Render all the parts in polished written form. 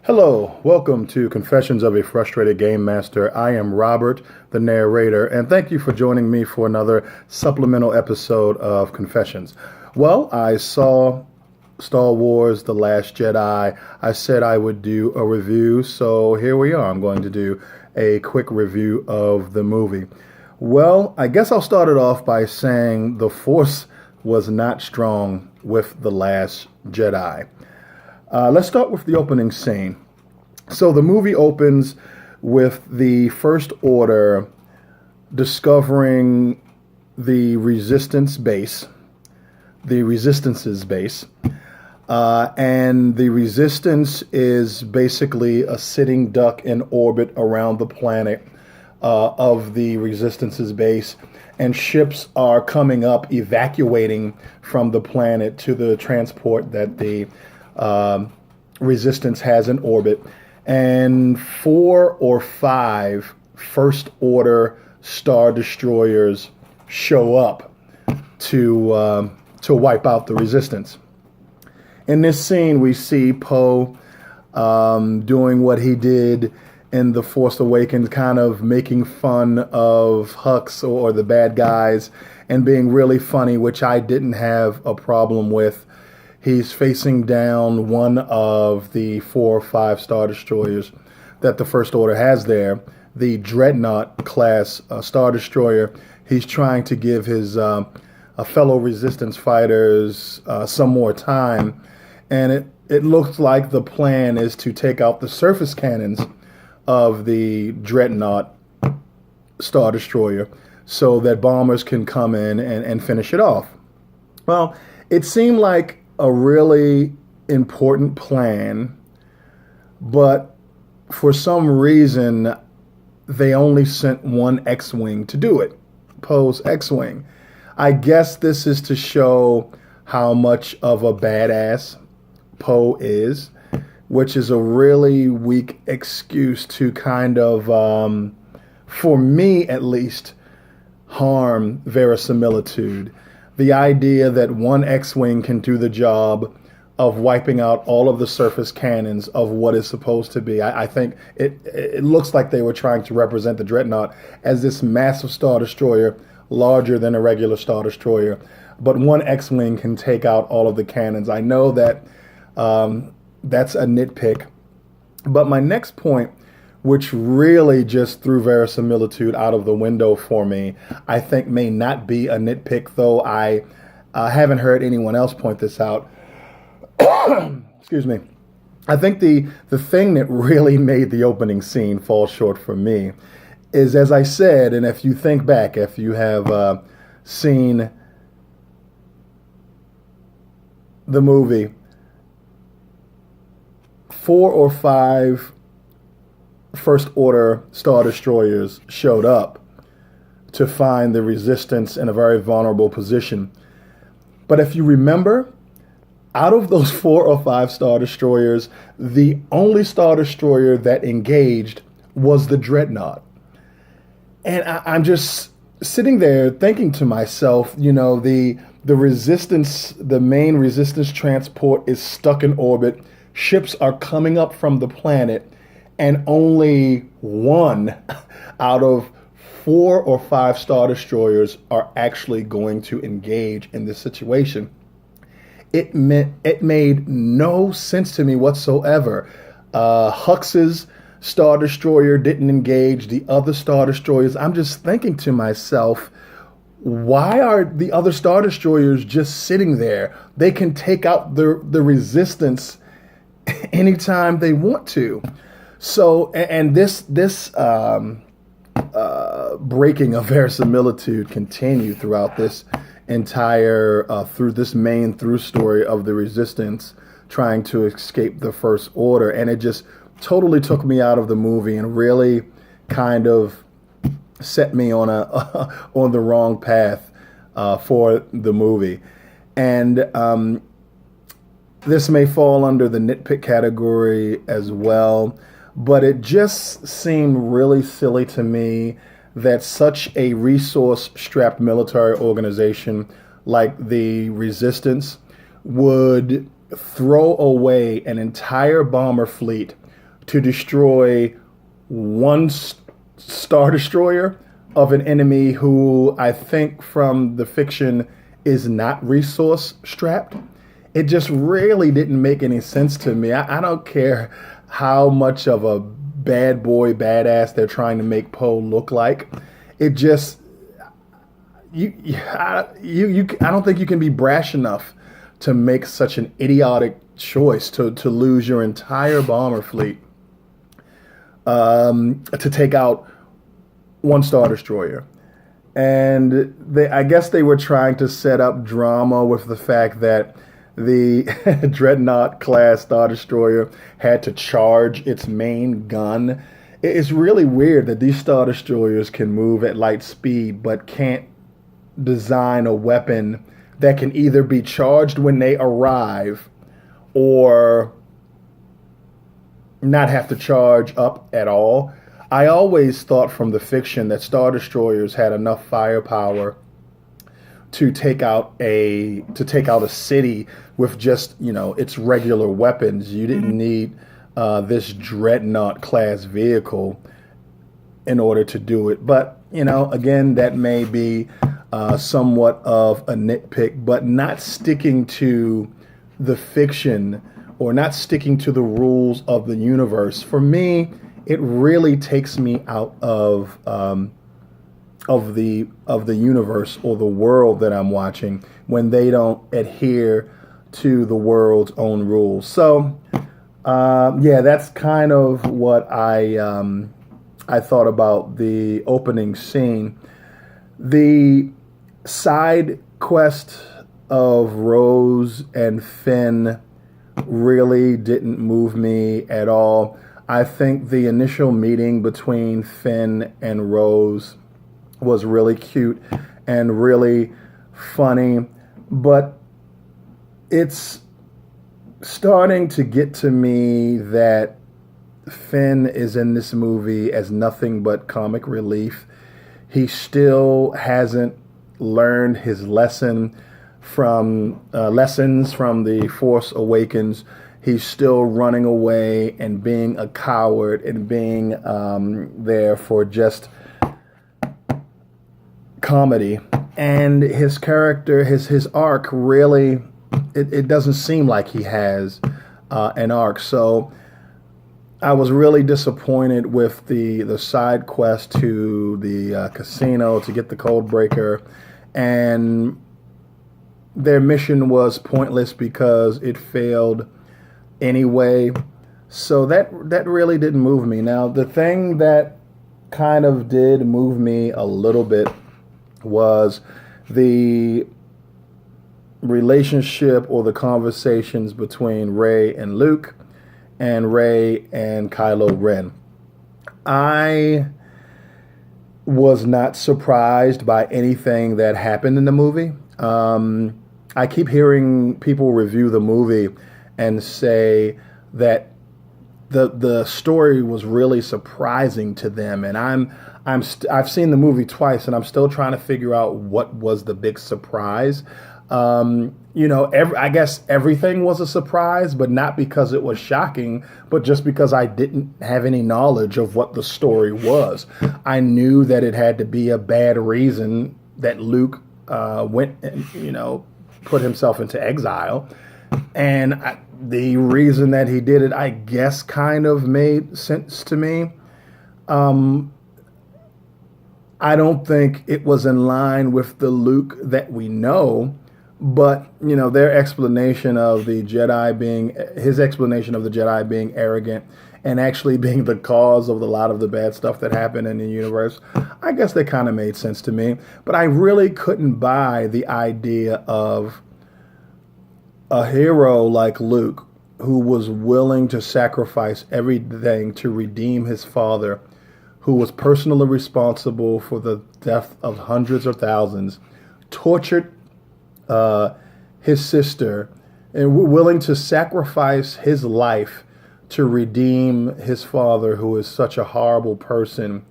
Hello, welcome to Confessions of a Frustrated Game Master. I am Robert, the narrator, and thank you for joining me for another supplemental episode of Confessions. Well, I saw Star Wars The Last Jedi. I said I would do a review, so here we are. I'm going to do a quick review of the movie. Well, I guess I'll start it off by saying the Force was not strong with The Last Jedi. Let's start with the opening scene. So the movie opens with the First Order discovering the Resistance's base, and the Resistance is basically a sitting duck in orbit around the planet of the Resistance's base, and ships are coming up, evacuating from the planet to the transport that the Resistance has in orbit, and 4 or 5 First Order Star Destroyers show up to wipe out the Resistance. In this scene, we see Poe doing what he did in The Force Awakens, kind of making fun of Hux or the bad guys and being really funny, which I didn't have a problem with. He's facing down one of the 4 or 5 Star Destroyers that the First Order has there, the Dreadnought class Star Destroyer. He's trying to give his fellow Resistance fighters some more time, and it looks like the plan is to take out the surface cannons of the Dreadnought Star Destroyer so that bombers can come in and finish it off. Well, it seemed like a really important plan, but for some reason, they only sent one X-Wing to do it, Poe's X-Wing. I guess this is to show how much of a badass Poe is, which is a really weak excuse to kind of, for me at least, harm verisimilitude. The idea that one X-Wing can do the job of wiping out all of the surface cannons of what is supposed to be. I think it looks like they were trying to represent the Dreadnought as this massive Star Destroyer, larger than a regular Star Destroyer. But one X-Wing can take out all of the cannons. I know that that's a nitpick. But my next point, which really just threw verisimilitude out of the window for me, I think may not be a nitpick, though I haven't heard anyone else point this out. Excuse me. I think the thing that really made the opening scene fall short for me is, as I said, and if you think back, if you have seen the movie, 4 or 5 First Order Star Destroyers showed up to find the Resistance in a very vulnerable position. But if you remember, out of those 4 or 5 Star Destroyers, the only Star Destroyer that engaged was the Dreadnought. And I'm just sitting there thinking to myself, you know, the Resistance, the main Resistance transport is stuck in orbit. Ships are coming up from the planet, and only one out of 4 or 5 Star Destroyers are actually going to engage in this situation. It made no sense to me whatsoever. Hux's Star Destroyer didn't engage. The other Star Destroyers, I'm just thinking to myself, why are the other Star Destroyers just sitting there? They can take out the Resistance anytime they want to. So, and this breaking of verisimilitude continued throughout this entire, through this main through story of the Resistance trying to escape the First Order. And it just totally took me out of the movie and really kind of set me on on the wrong path for the movie. And this may fall under the nitpick category as well, but it just seemed really silly to me that such a resource-strapped military organization like the Resistance would throw away an entire bomber fleet to destroy one Star Destroyer of an enemy who I think from the fiction is not resource strapped. It just really didn't make any sense to me. I don't care how much of a bad boy badass they're trying to make Poe look like. It just I don't think you can be brash enough to make such an idiotic choice to lose your entire bomber fleet to take out one Star Destroyer. And I guess they were trying to set up drama with the fact that the Dreadnought class Star Destroyer had to charge its main gun. It's really weird that these Star Destroyers can move at light speed but can't design a weapon that can either be charged when they arrive or not have to charge up at all. I always thought from the fiction that Star Destroyers had enough firepower to take out a city with just, its regular weapons. You didn't need this Dreadnought class vehicle in order to do it. But, again, that may be somewhat of a nitpick, but not sticking to the fiction or not sticking to the rules of the universe. For me, it really takes me out of the universe or the world that I'm watching when they don't adhere to the world's own rules. So, that's kind of what I thought about the opening scene. The side quest of Rose and Finn really didn't move me at all. I think the initial meeting between Finn and Rose was really cute and really funny, but it's starting to get to me that Finn is in this movie as nothing but comic relief. He still hasn't learned his lessons from The Force Awakens. He's still running away and being a coward and being there for just comedy. And his character, his arc, really, it doesn't seem like he has an arc. So I was really disappointed with the side quest to the casino to get the code breaker, and their mission was pointless because it failed anyway. So that really didn't move me. Now, the thing that kind of did move me a little bit was the relationship or the conversations between Rey and Luke and Rey and Kylo Ren. I was not surprised by anything that happened in the movie. I keep hearing people review the movie and say that the story was really surprising to them, and I've seen the movie twice, and I'm still trying to figure out what was the big surprise. I guess everything was a surprise, but not because it was shocking, but just because I didn't have any knowledge of what the story was. I knew that it had to be a bad reason that Luke went and, put himself into exile. And the reason that he did it, I guess, kind of made sense to me. I don't think it was in line with the Luke that we know, but, their explanation of the Jedi being arrogant and actually being the cause of a lot of the bad stuff that happened in the universe, I guess they kind of made sense to me. But I really couldn't buy the idea of a hero like Luke, who was willing to sacrifice everything to redeem his father, who was personally responsible for the death of hundreds of thousands, tortured his sister, and willing to sacrifice his life to redeem his father, who is such a horrible person,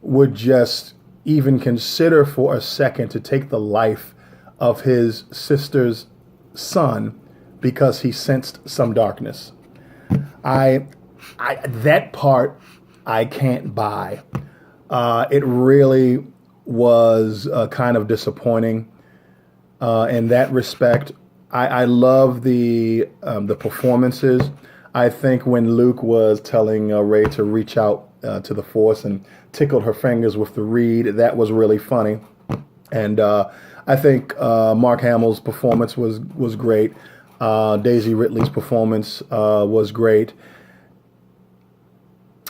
would just even consider for a second to take the life of his sister's son because he sensed some darkness. I that part I can't buy. It really was kind of disappointing in that respect. I love the performances. I think when Luke was telling Rey to reach out to the Force and tickled her fingers with the reed, that was really funny. And I think Mark Hamill's performance was great. Daisy Ridley's performance was great.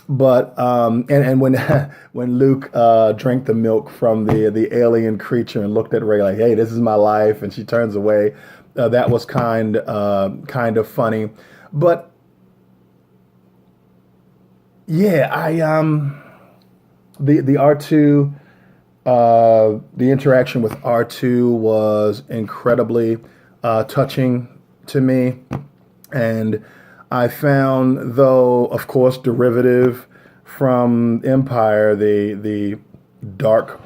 But and when when Luke drank the milk from the alien creature and looked at Rey like, "Hey, this is my life," and she turns away, that was kind of funny. But yeah, the R2 the interaction with R2 was incredibly touching to me, and I found, though, of course, derivative from Empire, the dark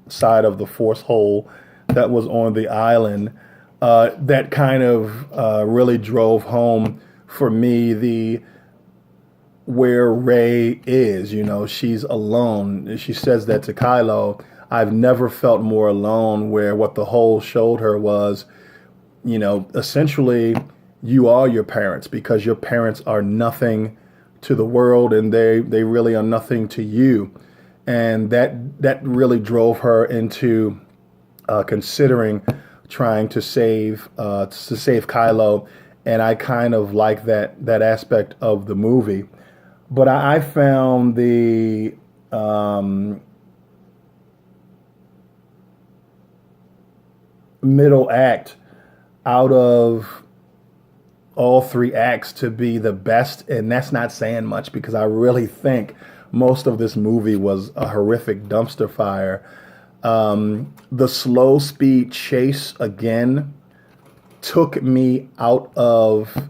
side of the Force hole that was on the island, that kind of really drove home for me where Rey is. You know, she's alone. She says that to Kylo. I've never felt more alone, where what the hole showed her was, you know, essentially, you are your parents, because your parents are nothing to the world, and they really are nothing to you. And that really drove her into considering trying to save Kylo. And I kind of like that aspect of the movie. But I found the middle act out of all three acts to be the best, and that's not saying much, because I really think most of this movie was a horrific dumpster fire. The slow speed chase again took me out of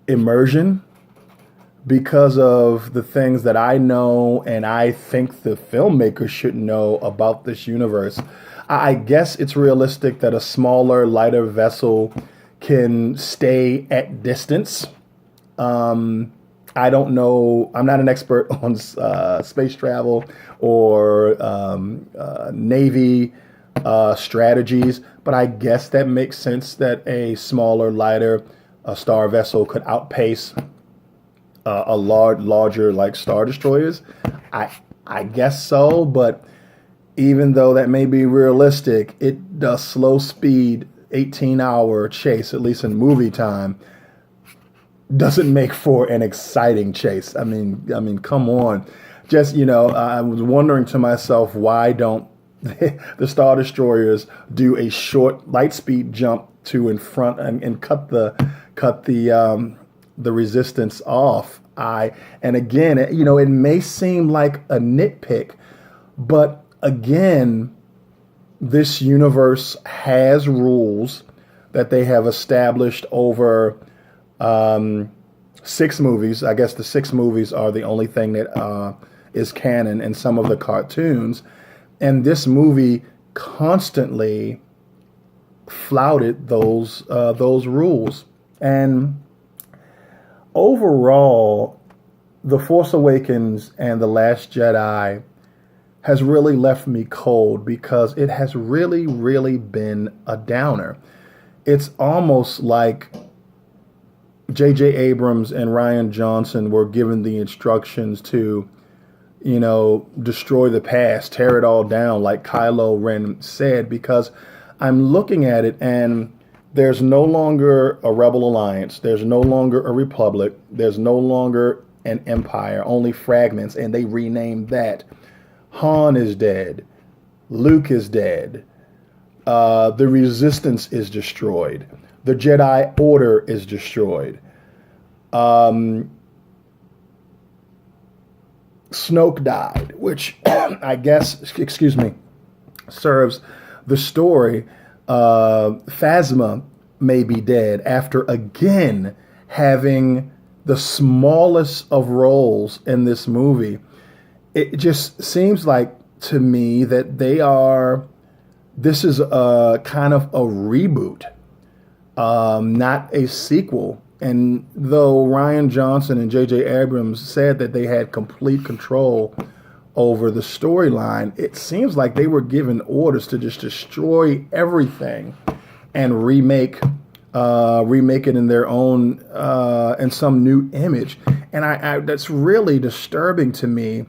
immersion, because of the things that I know and I think the filmmakers should know about this universe. I guess it's realistic that a smaller, lighter vessel can stay at distance. I don't know. I'm not an expert on space travel or Navy strategies, but I guess that makes sense that a smaller, lighter star vessel could outpace a larger like star destroyers. I guess so, but even though that may be realistic, the slow speed 18-hour chase, at least in movie time, doesn't make for an exciting chase. I mean, come on. Just, I was wondering to myself, why don't the Star Destroyers do a short light speed jump to in front and cut the resistance off? And again, it may seem like a nitpick, but again, this universe has rules that they have established over 6 movies. I guess the 6 movies are the only thing that is canon in some of the cartoons. And this movie constantly flouted those rules. And overall, The Force Awakens and The Last Jedi has really left me cold, because it has really, really been a downer. It's almost like J.J. Abrams and Rian Johnson were given the instructions to, destroy the past, tear it all down, like Kylo Ren said, because I'm looking at it and there's no longer a Rebel Alliance. There's no longer a Republic. There's no longer an Empire, only fragments, and they renamed that. Han is dead. Luke is dead. The Resistance is destroyed. The Jedi Order is destroyed. Snoke died, which I guess, serves the story. Phasma may be dead after again having the smallest of roles in this movie. It just seems like to me that this is a kind of a reboot, not a sequel And though Rian Johnson and J.J. Abrams said that they had complete control over the storyline, it seems like they were given orders to just destroy everything and remake it in their own in some new image. And I that's really disturbing to me,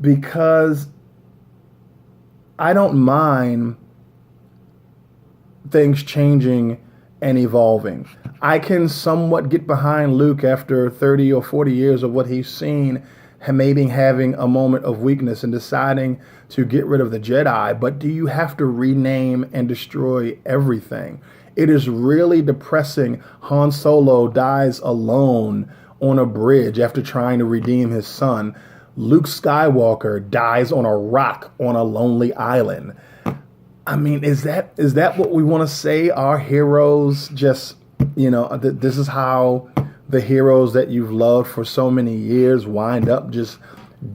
because I don't mind things changing and evolving. I can somewhat get behind Luke after 30 or 40 years of what he's seen, maybe having a moment of weakness and deciding to get rid of the Jedi. But do you have to rename and destroy everything? It is really depressing. Han Solo dies alone on a bridge after trying to redeem his son. Luke Skywalker dies on a rock on a lonely island. I mean, is that what we want to say? Our heroes just, this is how the heroes that you've loved for so many years wind up just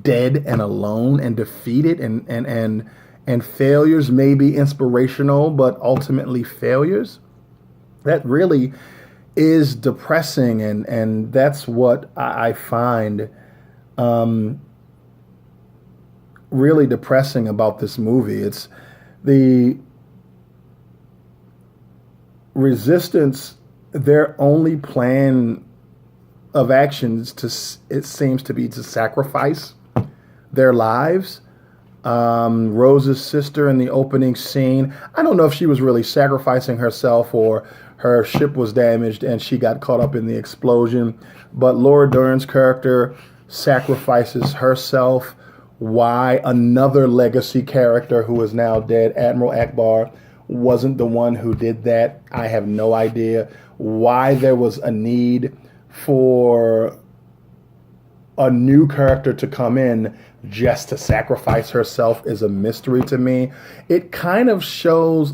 dead and alone and defeated, and failures may be inspirational, but ultimately failures. That really is depressing, and that's what I find really depressing about this movie. It's the Resistance, their only plan of actions it seems to be to sacrifice their lives. Rose's sister in the opening scene, I don't know if she was really sacrificing herself or her ship was damaged and she got caught up in the explosion, but Laura Dern's character sacrifices herself. Why another legacy character who is now dead, Admiral Akbar, wasn't the one who did that, I have no idea. Why there was a need for a new character to come in just to sacrifice herself is a mystery to me. It kind of shows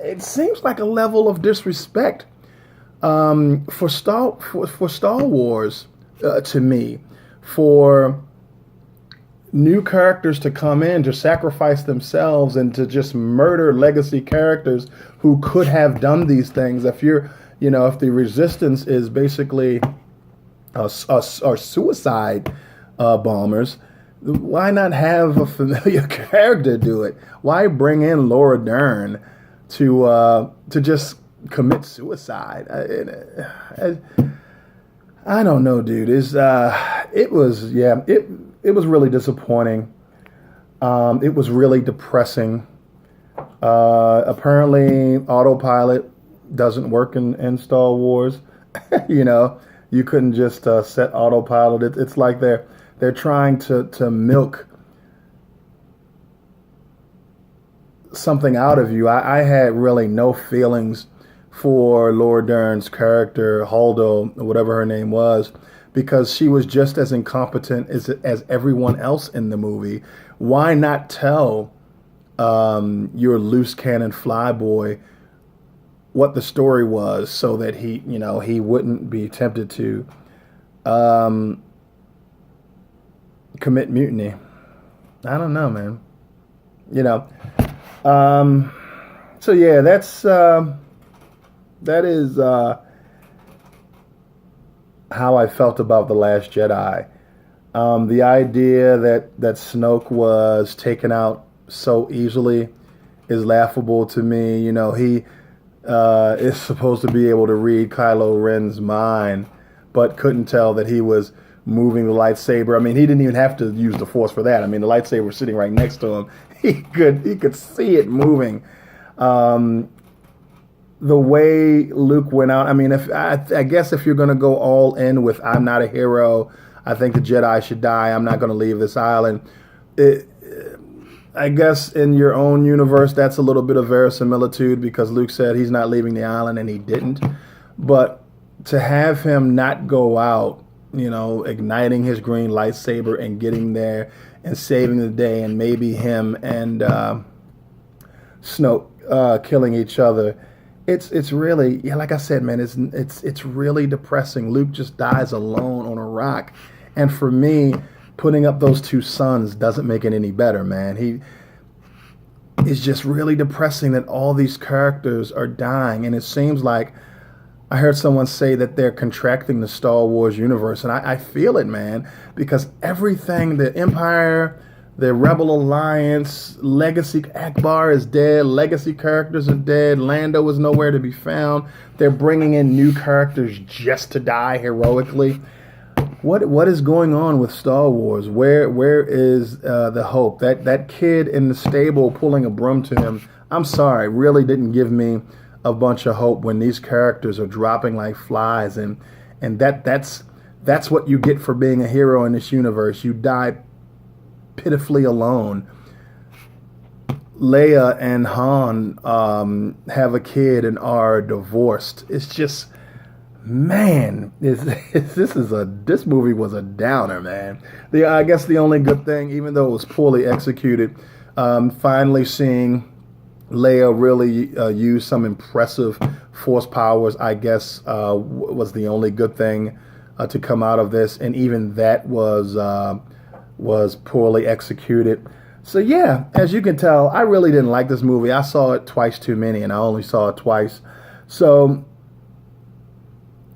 it seems like a level of disrespect for Star Wars to me, for new characters to come in to sacrifice themselves and to just murder legacy characters who could have done these things. If the Resistance is basically are suicide bombers, why not have a familiar character do it? Why bring in Laura Dern to just commit suicide? I don't know, dude. It was really disappointing. It was really depressing. Apparently, autopilot doesn't work in Star Wars. You couldn't just set autopilot. It's like they're trying to milk something out of you. I had really no feelings for Laura Dern's character, Holdo, or whatever her name was, because she was just as incompetent as everyone else in the movie. Why not tell your loose cannon flyboy what the story was, so that he wouldn't be tempted to commit mutiny? I don't know, man. So yeah, that is how I felt about The Last Jedi. The idea that Snoke was taken out so easily is laughable to me. He is supposed to be able to read Kylo Ren's mind, but couldn't tell that he was moving the lightsaber. I mean, he didn't even have to use the Force for that. I mean, the lightsaber was sitting right next to him. He could see it moving. The way Luke went out, I mean, I guess if you're going to go all in with I'm not a hero, I think the Jedi should die, I'm not going to leave this island. I guess in your own universe, that's a little bit of verisimilitude, because Luke said he's not leaving the island and he didn't. But to have him not go out, igniting his green lightsaber and getting there and saving the day, and maybe him and Snoke killing each other, it's really, like I said, man, it's really depressing. Luke just dies alone on a rock, and for me, putting up those two suns doesn't make it any better, man. It's just really depressing that all these characters are dying, and it seems like I heard someone say that they're contracting the Star Wars universe, and I feel it, man, because everything, the Empire, the Rebel Alliance, Legacy Akbar is dead, Legacy characters are dead, Lando is nowhere to be found. They're bringing in new characters just to die heroically. What is going on with Star Wars? Where is the hope? That kid in the stable pulling a broom to him, I'm sorry, really didn't give me a bunch of hope when these characters are dropping like flies, and that's what you get for being a hero in this universe. You die pitifully alone. Leia and Han have a kid and are divorced. It's just, man, this movie was a downer, man. I guess the only good thing, even though it was poorly executed, finally seeing Leia really use some impressive force powers, I guess, was the only good thing to come out of this, and even that was poorly executed. So yeah, as you can tell, I really didn't like this movie. I saw it twice too many, and I only saw it twice. So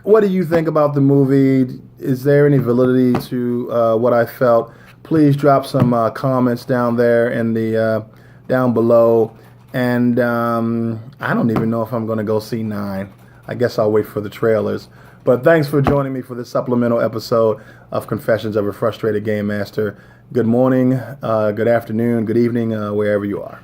what do you think about the movie? Is there any validity to what I felt? Please drop some comments down there in the down below. And I don't even know if I'm going to go see 9. I guess I'll wait for the trailers. But thanks for joining me for this supplemental episode of Confessions of a Frustrated Game Master. Good morning, good afternoon, good evening, wherever you are.